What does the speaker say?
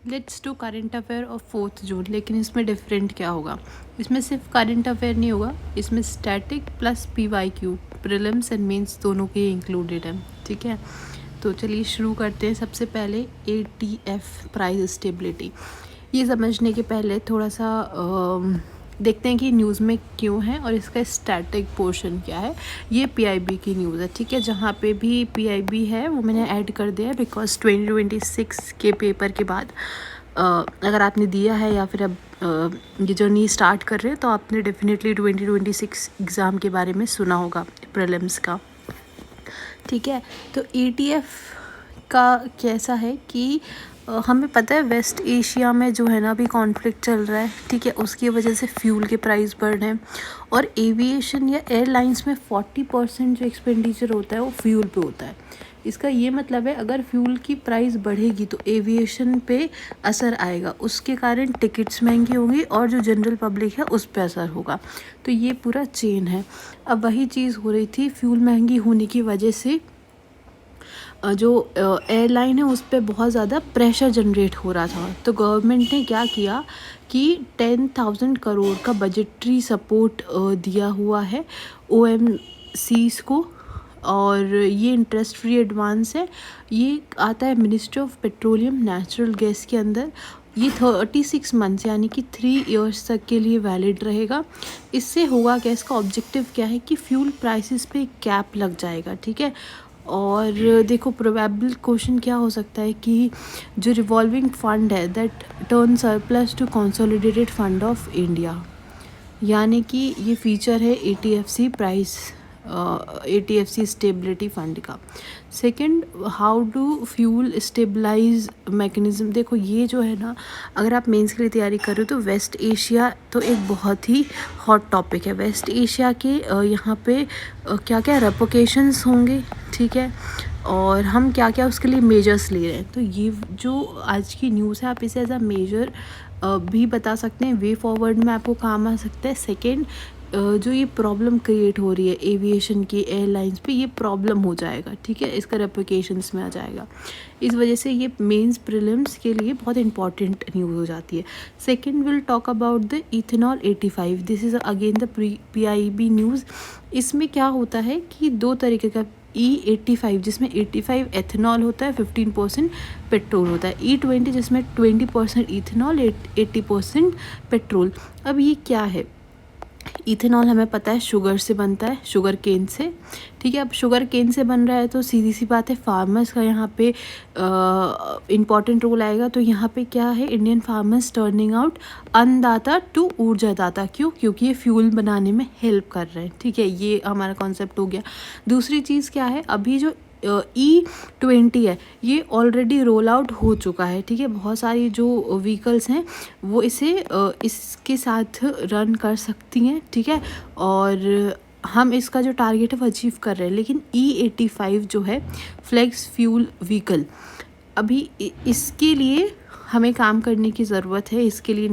Let's do current affair of 4 जून। लेकिन इसमें different क्या होगा, इसमें सिर्फ करंट अफेयर नहीं होगा, इसमें static plus PYQ prelims and mains दोनों के इंक्लूडेड हैं। ठीक है, तो चलिए शुरू करते हैं। सबसे पहले ATF प्राइस स्टेबिलिटी, ये समझने के पहले थोड़ा सा देखते हैं कि न्यूज़ में क्यों है और इसका स्टैटिक पोर्शन क्या है। ये PIB की न्यूज़ है। ठीक है, जहाँ पे भी PIB है वो मैंने ऐड कर दिया है बिकॉज 2026 के पेपर के बाद अगर आपने दिया है या फिर अब ये जर्नी स्टार्ट कर रहे हैं तो आपने डेफिनेटली 2026 एग्ज़ाम के बारे में सुना होगा, प्रीलिम्स का। ठीक है, तो ATF का कैसा है कि हमें पता है वेस्ट एशिया में जो है ना अभी कॉन्फ्लिक्ट चल रहा है। ठीक है, उसकी वजह से फ्यूल के प्राइस बढ़ रहे हैं और एविएशन या एयरलाइंस में 40% जो एक्सपेंडिचर होता है वो फ्यूल पे होता है। इसका ये मतलब है अगर फ्यूल की प्राइस बढ़ेगी तो एविएशन पे असर आएगा, उसके कारण टिकट्स महंगी होंगी और जो जनरल पब्लिक है उस पर असर होगा। तो ये पूरा चेन है। अब वही चीज़ हो रही थी, फ्यूल महंगी होने की वजह से जो एयरलाइन है उस पर बहुत ज़्यादा प्रेशर जनरेट हो रहा था। तो गवर्नमेंट ने क्या किया कि 10,000 करोड़ का बजटरी सपोर्ट दिया हुआ है OMCs को, और ये इंटरेस्ट फ्री एडवांस है। ये आता है ministry of petroleum natural gas के अंदर। ये 36 मंथ्स यानी कि 3 इयर्स तक के लिए वैलिड रहेगा। इससे होगा क्या, इसका ऑब्जेक्टिव क्या है कि फ्यूल प्राइसेस पे कैप लग जाएगा। ठीक है, और देखो प्रोबेबल क्वेश्चन क्या हो सकता है कि जो रिवॉल्विंग फंड है that turn surplus to consolidated fund of India, यानी कि ये फीचर है ATFC स्टेबिलिटी फंड का। Second, how do fuel stabilise mechanism. देखो ये जो है ना, अगर आप मेंस के लिए तैयारी कर रहे हो तो वेस्ट एशिया तो एक बहुत ही हॉट टॉपिक है। वेस्ट एशिया के यहाँ पे क्या क्या रेपोकेशंस होंगे, ठीक है, और हम क्या क्या उसके लिए मेजर्स ले रहे हैं। तो ये जो आज की न्यूज़ है आप इसे एज अ मेजर भी बता सकते हैं, वे फॉरवर्ड में आपको काम आ सकता है। सेकेंड, जो ये प्रॉब्लम क्रिएट हो रही है एविएशन की एयरलाइंस पे, ये प्रॉब्लम हो जाएगा। ठीक है, इसका रेप्लिकेशंस में आ जाएगा। इस वजह से ये मेंस प्रीलिम्स के लिए बहुत इंपॉर्टेंट न्यूज़ हो जाती है। Second, will talk about the ethanol 85। This is again the PIB news. इसमें क्या होता है कि दो तरीके का E85 जिसमें 85 एथेनॉल होता है, 15% पेट्रोल होता है। E20 जिसमें 20% इथेनॉल, 80% पेट्रोल। अब ये क्या है, इथेनॉल हमें पता है शुगर से बनता है, शुगर केन से। ठीक है, अब शुगर केन से बन रहा है तो सीधी सी बात है फार्मर्स का यहाँ पे इम्पॉर्टेंट रोल आएगा। तो यहाँ पे क्या है, इंडियन फार्मर्स टर्निंग आउट अन्नदाता टू ऊर्जादाता। क्यों? क्योंकि ये फ्यूल बनाने में हेल्प कर रहे हैं। ठीक है, ये हमारा कॉन्सेप्ट हो गया। दूसरी चीज़ क्या है, अभी जो E20 है ये ऑलरेडी रोल आउट हो चुका है। ठीक है, बहुत सारी जो व्हीकल्स हैं वो इसके साथ रन कर सकती हैं। ठीक है, और हम इसका जो टारगेट है वो अचीव कर रहे हैं। लेकिन E85 जो है फ्लेक्स फ्यूल व्हीकल, अभी इसके लिए हमें काम करने की ज़रूरत है। इसके लिए